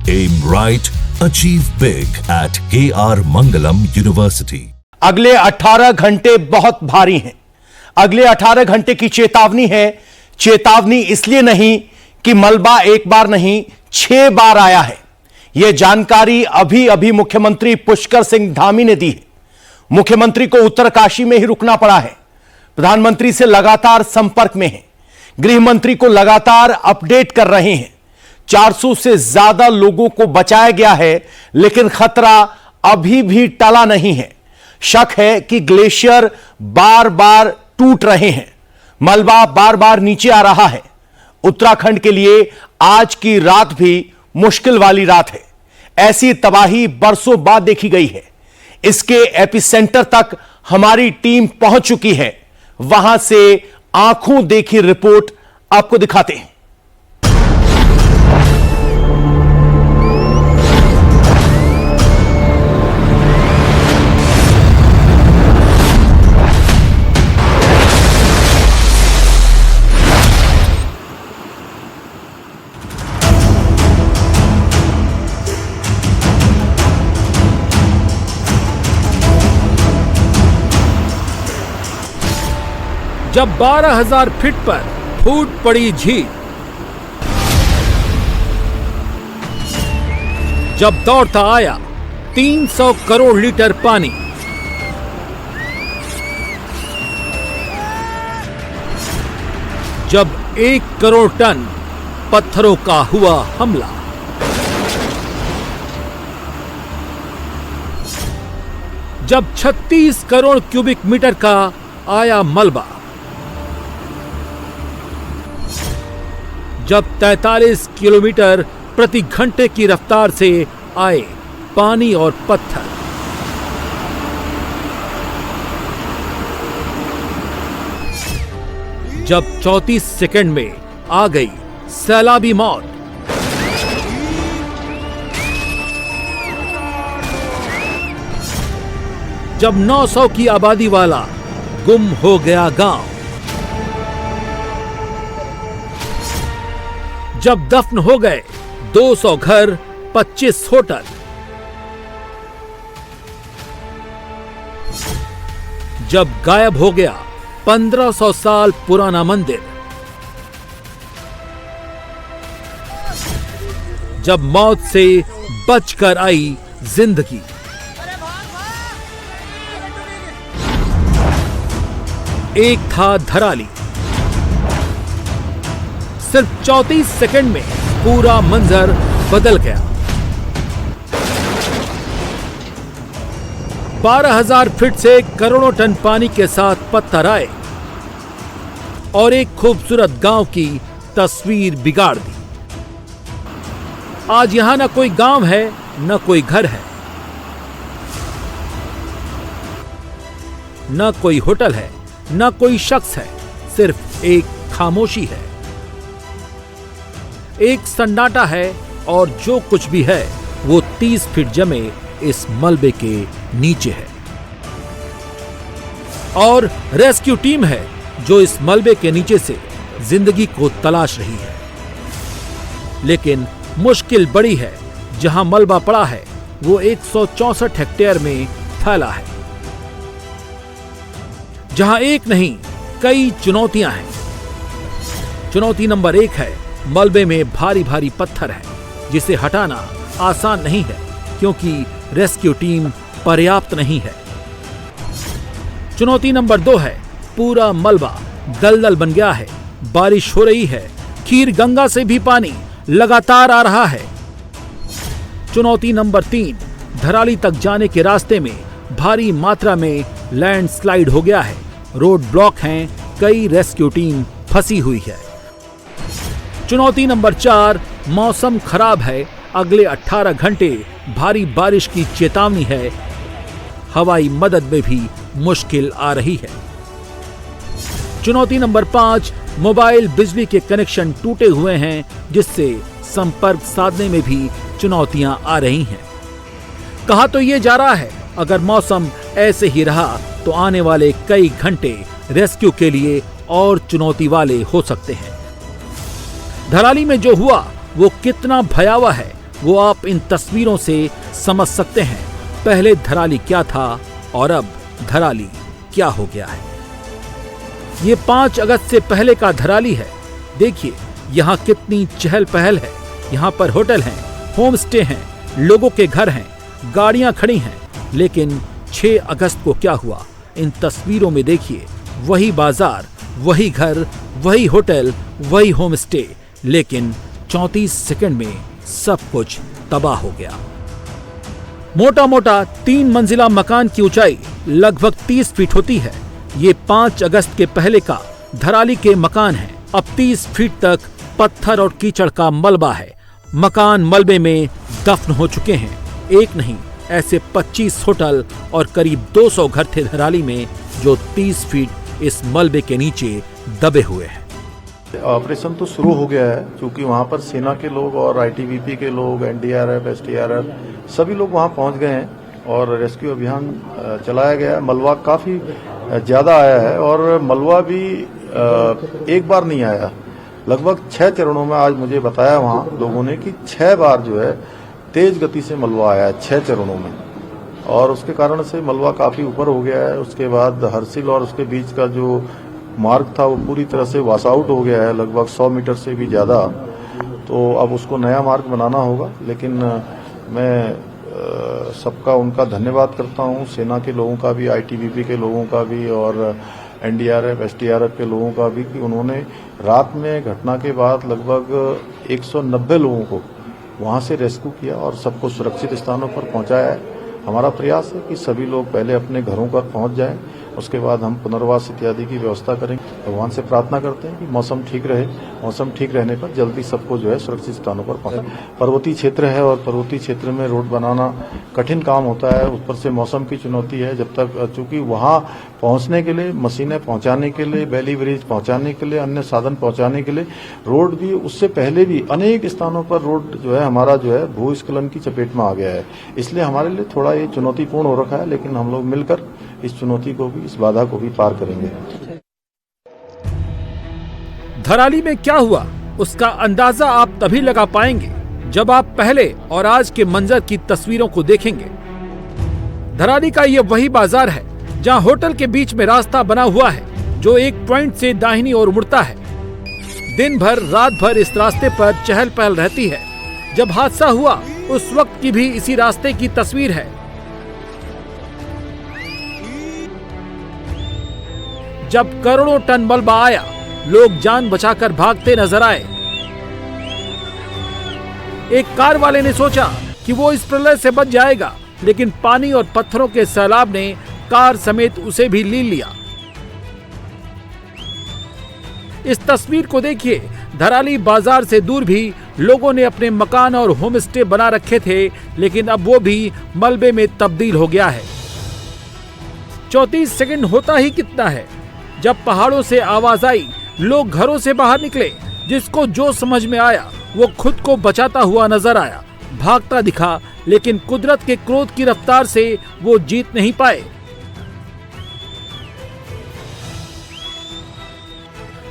Aim right, achieve big at KR Mangalam University. अगले 18 घंटे बहुत भारी हैं। अगले 18 घंटे की चेतावनी है। चेतावनी इसलिए नहीं कि मलबा एक बार नहीं 6 बार आया है। यह जानकारी अभी अभी मुख्यमंत्री पुष्कर सिंह धामी ने दी है। मुख्यमंत्री को उत्तरकाशी में ही रुकना पड़ा है। प्रधानमंत्री से लगातार संपर्क में हैं। गृह मंत्री को लगातार अपडेट कर रहे हैं। 400 से ज्यादा लोगों को बचाया गया है, लेकिन खतरा अभी भी टला नहीं है। शक है कि ग्लेशियर बार बार टूट रहे हैं, मलबा बार बार नीचे आ रहा है। उत्तराखंड के लिए आज की रात भी मुश्किल वाली रात है। ऐसी तबाही बरसों बाद देखी गई है। इसके एपिसेंटर तक हमारी टीम पहुंच चुकी है। वहां से आंखों देखी रिपोर्ट आपको दिखाते हैं। जब 12,000 फीट पर फूट पड़ी झील, जब दौड़ता आया 300 करोड़ लीटर पानी, जब 1 करोड़ टन पत्थरों का हुआ हमला, जब 36 करोड़ क्यूबिक मीटर का आया मलबा, जब 43 किलोमीटर प्रति घंटे की रफ्तार से आए पानी और पत्थर, जब 34 सेकंड में आ गई सैलाबी मौत, जब 900 की आबादी वाला गुम हो गया गांव, जब दफन हो गए 200 घर, 25 होटल, जब गायब हो गया 1500 साल पुराना मंदिर, जब मौत से बचकर आई जिंदगी, एक था धराली। सिर्फ 34 सेकंड में पूरा मंजर बदल गया। 12,000 फीट से करोड़ों टन पानी के साथ पत्थर आए और एक खूबसूरत गांव की तस्वीर बिगाड़ दी। आज यहां न कोई गांव है, न कोई घर है, न कोई होटल है, न कोई शख्स है। सिर्फ एक खामोशी है, एक सन्नाटा है, और जो कुछ भी है वो 30 फीट जमे इस मलबे के नीचे है। और रेस्क्यू टीम है जो इस मलबे के नीचे से जिंदगी को तलाश रही है। लेकिन मुश्किल बड़ी है। जहां मलबा पड़ा है वो 164 हेक्टेयर में फैला है, जहां एक नहीं कई चुनौतियां हैं। चुनौती नंबर 1 है मलबे में भारी भारी पत्थर है, जिसे हटाना आसान नहीं है क्योंकि रेस्क्यू टीम पर्याप्त नहीं है। चुनौती नंबर 2 है पूरा मलबा दलदल बन गया है, बारिश हो रही है, खीर गंगा से भी पानी लगातार आ रहा है। चुनौती नंबर 3, धराली तक जाने के रास्ते में भारी मात्रा में लैंडस्लाइड हो गया है, रोड ब्लॉक हैं, कई रेस्क्यू टीम फंसी हुई है। चुनौती नंबर 4, मौसम खराब है, अगले 18 घंटे भारी बारिश की चेतावनी है, हवाई मदद में भी मुश्किल आ रही है। चुनौती नंबर 5, मोबाइल बिजली के कनेक्शन टूटे हुए हैं, जिससे संपर्क साधने में भी चुनौतियां आ रही हैं। कहा तो ये जा रहा है अगर मौसम ऐसे ही रहा तो आने वाले कई घंटे रेस्क्यू के लिए और चुनौती वाले हो सकते हैं। धराली में जो हुआ वो कितना भयावह है वो आप इन तस्वीरों से समझ सकते हैं पहले धराली क्या था और अब धराली क्या हो गया है। ये 5 अगस्त से पहले का धराली है। देखिए यहाँ कितनी चहल पहल है। यहाँ पर होटल हैं, होम स्टे हैं, लोगों के घर हैं, गाड़ियां खड़ी हैं। लेकिन 6 अगस्त को क्या हुआ, इन तस्वीरों में देखिए। वही बाजार, वही घर, वही होटल, वही होम स्टे, लेकिन 34 सेकंड में सब कुछ तबाह हो गया। मोटा मोटा 3 मंजिला मकान की ऊंचाई लगभग 30 फीट होती है। ये 5 अगस्त के पहले का धराली के मकान है। अब 30 फीट तक पत्थर और कीचड़ का मलबा है। मकान मलबे में दफन हो चुके हैं। एक नहीं, ऐसे 25 होटल और करीब 200 घर थे धराली में, जो 30 फीट इस मलबे के नीचे दबे हुए हैं। ऑपरेशन तो शुरू हो गया है, क्योंकि वहां पर सेना के लोग और आईटीबीपी के लोग, एनडीआरएफ, एसडीआरएफ सभी लोग वहां पहुंच गए हैं और रेस्क्यू अभियान चलाया गया है। मलबा काफी ज्यादा आया है और मलबा भी एक बार नहीं आया, लगभग 6 चरणों में। आज मुझे बताया वहां लोगों ने कि 6 बार जो है तेज गति से मलबा आया है 6 चरणों में, और उसके कारण से मलबा काफी ऊपर हो गया है। उसके बाद हरसिल और उसके बीच का जो मार्ग था वो पूरी तरह से वॉश आउट हो गया है, लगभग 100 मीटर से भी ज्यादा। तो अब उसको नया मार्ग बनाना होगा। लेकिन मैं सबका उनका धन्यवाद करता हूं, सेना के लोगों का भी, आईटीबीपी के लोगों का भी और एनडीआरएफ, एसडीआरएफ के लोगों का भी, कि उन्होंने रात में घटना के बाद लगभग 190 लोगों को वहां से रेस्क्यू किया और सबको सुरक्षित स्थानों पर पहुंचाया है। हमारा प्रयास है कि सभी लोग पहले अपने घरों पर पहुंच जाएं, उसके बाद हम पुनर्वास इत्यादि की व्यवस्था करेंगे। भगवान से प्रार्थना करते हैं कि मौसम ठीक रहे। मौसम ठीक रहने पर जल्दी सबको जो है सुरक्षित स्थानों पर पहुंचे। पर्वतीय क्षेत्र है और पर्वतीय क्षेत्र में रोड बनाना कठिन काम होता है, ऊपर से मौसम की चुनौती है। जब तक, चूंकि वहां पहुंचने के लिए, मशीनें पहुंचाने के लिए, बैली ब्रिज पहुंचाने के लिए, अन्य साधन पहुंचाने के लिए, रोड भी उससे पहले भी अनेक स्थानों पर रोड जो है हमारा जो है भूस्खलन की चपेट में आ गया है। इसलिए हमारे लिए थोड़ा ये चुनौतीपूर्ण हो रखा है, लेकिन हम लोग मिलकर इस चुनौती को भी, इस बाधा को भी पार करेंगे। धराली में क्या हुआ उसका अंदाजा आप तभी लगा पाएंगे जब आप पहले और आज के मंजर की तस्वीरों को देखेंगे। धराली का ये वही बाजार है जहां होटल के बीच में रास्ता बना हुआ है, जो एक पॉइंट से दाहिनी ओर मुड़ता है। दिन भर, रात भर इस रास्ते पर चहल पहल रहती है। जब हादसा हुआ उस वक्त की भी इसी रास्ते की तस्वीर है। जब करोड़ों टन मलबा आया, लोग जान बचाकर भागते नजर आए। एक कार वाले ने सोचा कि वो इस प्रलय से बच जाएगा, लेकिन पानी और पत्थरों के सैलाब ने कार समेत उसे भी लील लिया। इस तस्वीर को देखिए। धराली बाजार से दूर भी लोगों ने अपने मकान और होम स्टे बना रखे थे, लेकिन अब वो भी मलबे में तब्दील हो गया है। 34 सेकंड होता ही कितना है। जब पहाड़ों से आवाज आई, लोग घरों से बाहर निकले। जिसको जो समझ में आया वो खुद को बचाता हुआ नजर आया, भागता दिखा, लेकिन कुदरत के क्रोध की रफ्तार से वो जीत नहीं पाए।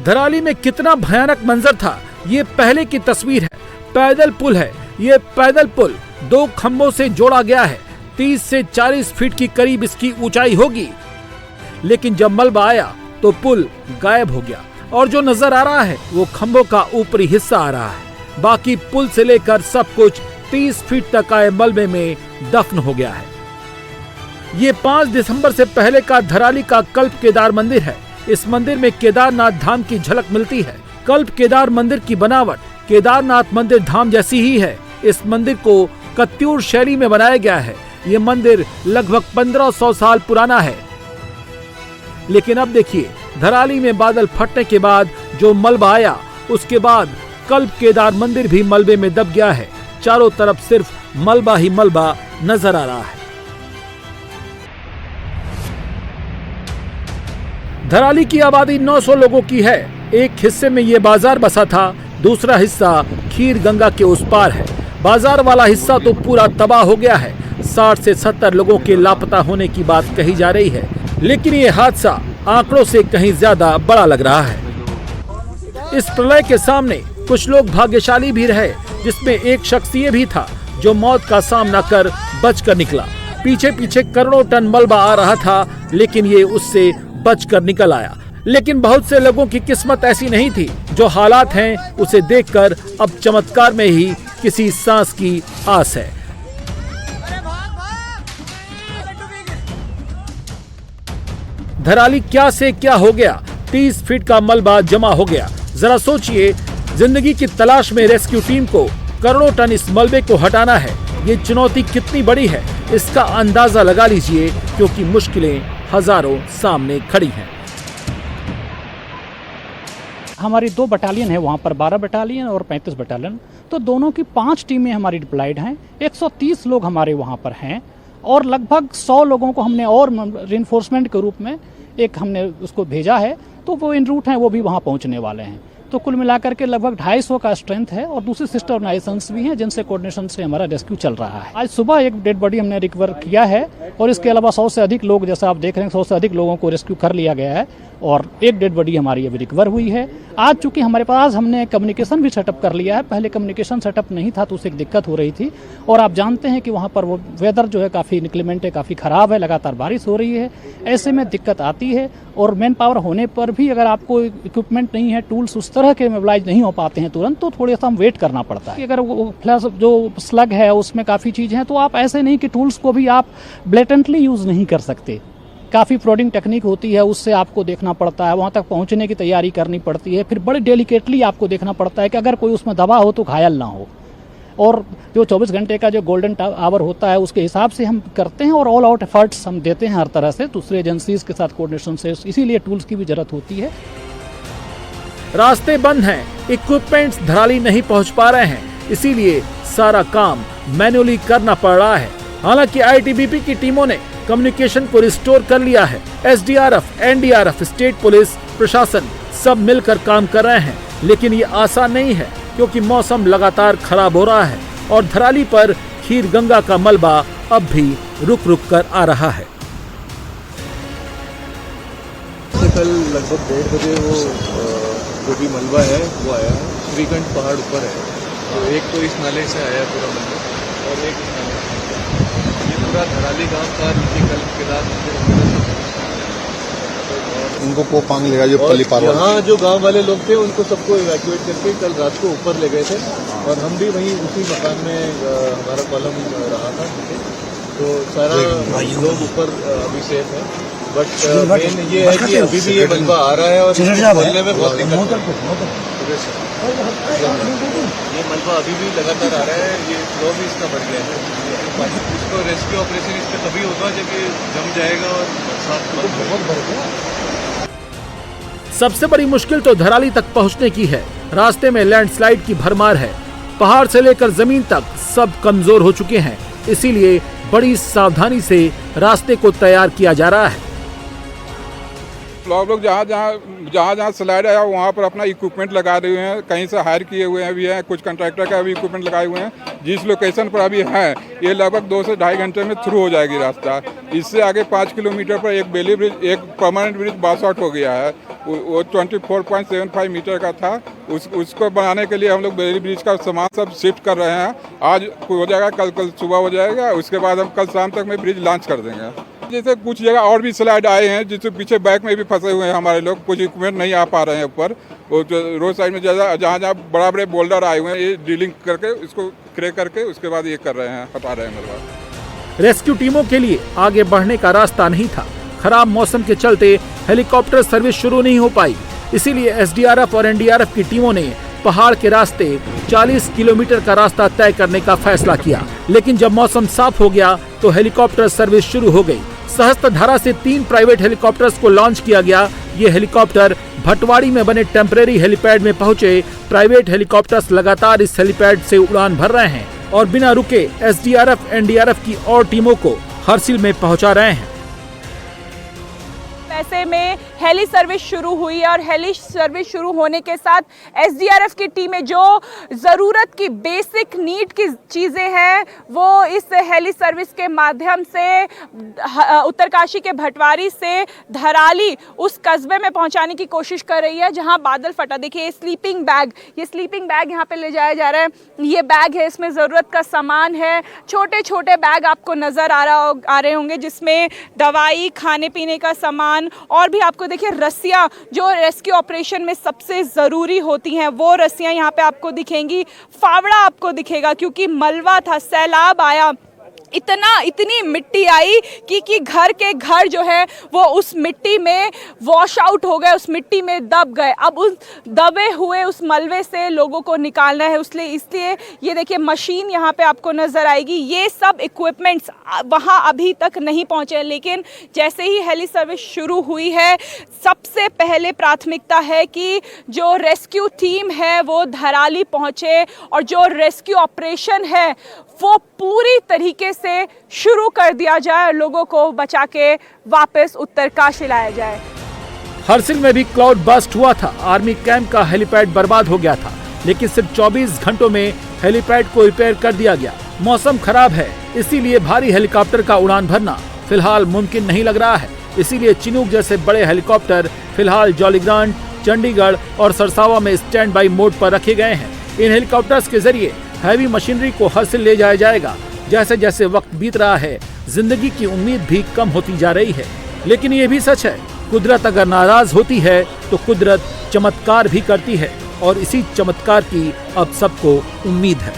धराली में कितना भयानक मंजर था, ये पहले की तस्वीर है। पैदल पुल है। ये पैदल पुल 2 खंभों से जोड़ा गया है। 30 से 40 फीट की करीब इसकी ऊंचाई होगी, लेकिन जब मलबा आया तो पुल गायब हो गया और जो नजर आ रहा है वो खंभों का ऊपरी हिस्सा आ रहा है। बाकी पुल से लेकर सब कुछ 30 फीट तक आए मलबे में दफन हो गया है। ये 5 दिसंबर से पहले का धराली का कल्प केदार मंदिर है। इस मंदिर में केदारनाथ धाम की झलक मिलती है। कल्प केदार मंदिर की बनावट केदारनाथ मंदिर धाम जैसी ही है। इस मंदिर को कत्यूर शैली में बनाया गया है। ये मंदिर लगभग 1500 साल पुराना है। लेकिन अब देखिए, धराली में बादल फटने के बाद जो मलबा आया, उसके बाद कल्प केदार मंदिर भी मलबे में दब गया है। चारों तरफ सिर्फ मलबा ही मलबा नजर आ रहा है। धराली की आबादी 900 लोगों की है। एक हिस्से में ये बाजार बसा था, दूसरा हिस्सा खीर गंगा के उस पार है। बाजार वाला हिस्सा तो पूरा तबाह हो गया है। 60 से 70 लोगों के लापता होने की बात कही जा रही है, लेकिन ये हादसा आंकड़ों से कहीं ज्यादा बड़ा लग रहा है। इस प्रलय के सामने कुछ लोग भाग्यशाली भी रहे, जिसमें एक शख्स ये भी था जो मौत का सामना कर बचकर निकला। पीछे पीछे करोड़ों टन मलबा आ रहा था, लेकिन ये उससे बचकर निकल आया। लेकिन बहुत से लोगों की किस्मत ऐसी नहीं थी। जो हालात हैं उसे देखकर अब चमत्कार में ही किसी सांस की आस है। धराली क्या से क्या हो गया, 30 फीट का मलबा जमा हो गया। जरा सोचिए, जिंदगी की तलाश में रेस्क्यू टीम को करोड़ों टन इस मलबे को हटाना है। ये चुनौती कितनी बड़ी है, इसका अंदाजा लगा लीजिए, क्योंकि मुश्किलें हजारों सामने खड़ी हैं। हमारी 2 बटालियन है वहाँ पर, 12 बटालियन और 35 बटालियन, तो दोनों की 5 टीमें हमारी डिप्लॉयड हैं। 130 लोग हमारे वहाँ पर हैं और लगभग 100 लोगों को हमने और रिइंफोर्समेंट के रूप में एक हमने उसको भेजा है, तो वो इन रूट हैं, वो भी वहाँ पहुँचने वाले हैं। तो कुल मिलाकर के लगभग 250 का स्ट्रेंथ है और दूसरी सिस्टर ऑर्गेनाइजेशंस भी हैं जिनसे कोऑर्डिनेशन से हमारा रेस्क्यू चल रहा है। आज सुबह एक डेड बॉडी हमने रिकवर किया है और इसके अलावा 100 से अधिक लोग, जैसा आप देख रहे हैं, 100 से अधिक लोगों को रेस्क्यू कर लिया गया है और एक डेड बॉडी हमारी अभी रिकवर हुई है। आज चूंकि हमारे पास हमने कम्युनिकेशन भी सेटअप कर लिया है, पहले कम्युनिकेशन सेटअप नहीं था तो उससे एक दिक्कत हो रही थी। और आप जानते हैं कि वहाँ पर वो वेदर जो है काफ़ी इंक्लीमेंट है, काफ़ी ख़राब है, लगातार बारिश हो रही है, ऐसे में दिक्कत आती है। और मैन पावर होने पर भी अगर आपको इक्विपमेंट नहीं है, टूल्स उस तरह के मोबिलाइज नहीं हो पाते हैं तुरंत, तो थोड़ा सा हम वेट करना पड़ता है। अगर वो प्लस जो स्लग है उसमें काफ़ी चीज़ें हैं, तो आप ऐसे नहीं कि टूल्स को भी आप ब्लेटेंटली यूज़ नहीं कर सकते। काफ़ी प्रोडिंग टेक्निक होती है, उससे आपको देखना पड़ता है, वहाँ तक पहुँचने की तैयारी करनी पड़ती है। फिर बड़े डेलिकेटली आपको देखना पड़ता है कि अगर कोई उसमें दबा हो तो घायल ना हो। और जो 24 घंटे का जो गोल्डन आवर होता है उसके हिसाब से हम करते हैं और ऑल आउट एफर्ट्स हम देते हैं हर तरह से, दूसरे एजेंसीज के साथ कोऑर्डिनेशन से। इसीलिए टूल्स की भी जरूरत होती है। रास्ते बंद हैं, इक्विपमेंट्स धराली नहीं पहुंच पा रहे हैं, इसीलिए सारा काम मैन्युअली करना पड़ रहा है। हालांकि आईटीबीपी की टीमों ने कम्युनिकेशन को रिस्टोर कर लिया है। एसडीआरएफ, एनडीआरएफ, स्टेट पुलिस प्रशासन सब मिलकर काम कर रहे हैं, लेकिन ये आसान नहीं है क्योंकि मौसम लगातार खराब हो रहा है और धराली पर खीर गंगा का मलबा अब भी रुक रुक कर आ रहा है। कल लगभग 1:30 बजे वो जो भी मलबा है वो आया है। श्रीगंज पहाड़ ऊपर है, तो एक तो इस नाले से आया पूरा मलबा और एक ये पूरा धराली गांव का नीचे कल केदार उनको को पांग लेगा जो पल्ली पार। यहाँ जो गांव वाले लोग थे उनको सबको इवैक्यूएट करके कल रात को ऊपर ले गए थे और हम भी वहीं उसी मकान में हमारा कॉलम रहा था, तो सारा लोग ऊपर अभी सेफ है। बट मेन ये है कि अभी भी ये मलबा आ रहा है और खोलने में बहुत दिक्कत है। ये मलबा अभी भी लगातार आ रहा है, ये फ्लो भी इसका बढ़ गया है। इसको रेस्क्यू ऑपरेशन इसका तभी होगा जब ये जम जाएगा और बरसात बहुत बढ़ गया। सबसे बड़ी मुश्किल तो धराली तक पहुंचने की है। रास्ते में लैंडस्लाइड की भरमार है, पहाड़ से लेकर जमीन तक सब कमजोर हो चुके हैं, इसीलिए बड़ी सावधानी से रास्ते को तैयार किया जा रहा है। लोग जहाँ स्लाइड आया वहाँ पर अपना इक्विपमेंट लगा रहे हैं, कहीं से हायर किए हुए हैं भी हैं, कुछ कंट्रैक्टर का भी इक्विपमेंट लगाए हुए हैं। जिस लोकेशन पर अभी है ये लगभग 2 से ढाई घंटे में थ्रू हो जाएगी रास्ता। इससे आगे 5 किलोमीटर पर एक बेली ब्रिज, एक परमानेंट ब्रिज बास आउट हो गया है, वो 24.75 मीटर का था। उसको बनाने के लिए हम लोग बेली ब्रिज का सामान सब शिफ्ट कर रहे हैं। आज हो जाएगा, कल सुबह हो जाएगा, उसके बाद हम कल शाम तक में ब्रिज लॉन्च कर देंगे। जैसे कुछ जगह और भी स्लाइड आए हैं जिससे पीछे बैक में भी फंसे हुए हैं हमारे लोग, कुछ इक्विपमेंट नहीं आ पा रहे हैं ऊपर। वो रोड साइड में जहाँ बड़ा बड़े बोल्डर आए हुए हैं, ये ड्रिलिंग करके इसको क्रेक करके उसके बाद ये कर रहे हैं, हटा रहे हैं मलबा। रेस्क्यू टीमों के लिए आगे बढ़ने का रास्ता नहीं था। खराब मौसम के चलते हेलीकॉप्टर सर्विस शुरू नहीं हो पाई, इसीलिए एसडीआरएफ और एनडीआरएफ की टीमों ने पहाड़ के रास्ते 40 किलोमीटर का रास्ता तय करने का फैसला किया। लेकिन जब मौसम साफ हो गया तो हेलीकॉप्टर सर्विस शुरू हो गई। सहस्त्रधारा से 3 प्राइवेट हेलीकॉप्टर्स को लॉन्च किया गया। ये हेलीकॉप्टर भटवाड़ी में बने टेम्परेरी हेलीपैड में पहुंचे। प्राइवेट हेलीकॉप्टर्स लगातार इस हेलीपैड से उड़ान भर रहे हैं और बिना रुके एसडीआरएफ, एनडीआरएफ की और टीमों को हरसिल में पहुंचा रहे हैं। ऐसे में हेली सर्विस शुरू हुई है और हेली सर्विस शुरू होने के साथ एसडीआरएफ की टीमें जो ज़रूरत की बेसिक नीड की चीज़ें हैं वो इस हेली सर्विस के माध्यम से उत्तरकाशी के भटवारी से धराली उस कस्बे में पहुंचाने की कोशिश कर रही है जहां बादल फटा। देखिए स्लीपिंग बैग यहाँ पे ले जाया जा रहा है। ये बैग है, इसमें ज़रूरत का सामान है। छोटे छोटे बैग आपको नज़र आ रहे होंगे जिसमें दवाई, खाने पीने का सामान और भी आपको देखिए रस्सियाँ जो रेस्क्यू ऑपरेशन में सबसे ज़रूरी होती हैं वो रस्सियाँ यहाँ पे आपको दिखेंगी। फावड़ा आपको दिखेगा क्योंकि मलबा था, सैलाब आया, इतनी मिट्टी आई कि घर के घर जो है वो उस मिट्टी में वॉश आउट हो गए, उस मिट्टी में दब गए। अब उस दबे हुए उस मलबे से लोगों को निकालना है, इसलिए ये देखिए मशीन यहाँ पे आपको नज़र आएगी। ये सब इक्विपमेंट्स वहाँ अभी तक नहीं पहुँचे, लेकिन जैसे ही हेली सर्विस शुरू हुई है सबसे पहले प्राथमिकता है कि जो रेस्क्यू टीम है वो धराली पहुँचे और जो रेस्क्यू ऑपरेशन है वो पूरी तरीके से शुरू कर दिया जाए और लोगों को बचा के वापस उत्तरकाशी लाया जाए। हरसिल में भी क्लाउड बस्ट हुआ था। आर्मी कैंप का हेलीपैड बर्बाद हो गया था, लेकिन सिर्फ 24 घंटों में हेलीपैड को रिपेयर कर दिया गया। मौसम खराब है, इसीलिए भारी हेलीकॉप्टर का उड़ान भरना फिलहाल मुमकिन नहीं लग रहा है। इसीलिए चिनूक जैसे बड़े हेलीकॉप्टर फिलहाल जौलीग्रांट, चंडीगढ़ और सरसावा में स्टैंड बाई मोड पर रखे गए हैं। इन हेलीकॉप्टर्स के जरिए हैवी मशीनरी को हरसिल ले जाया जाएगा। जैसे जैसे वक्त बीत रहा है जिंदगी की उम्मीद भी कम होती जा रही है, लेकिन ये भी सच है कुदरत अगर नाराज होती है तो कुदरत चमत्कार भी करती है और इसी चमत्कार की अब सबको उम्मीद है।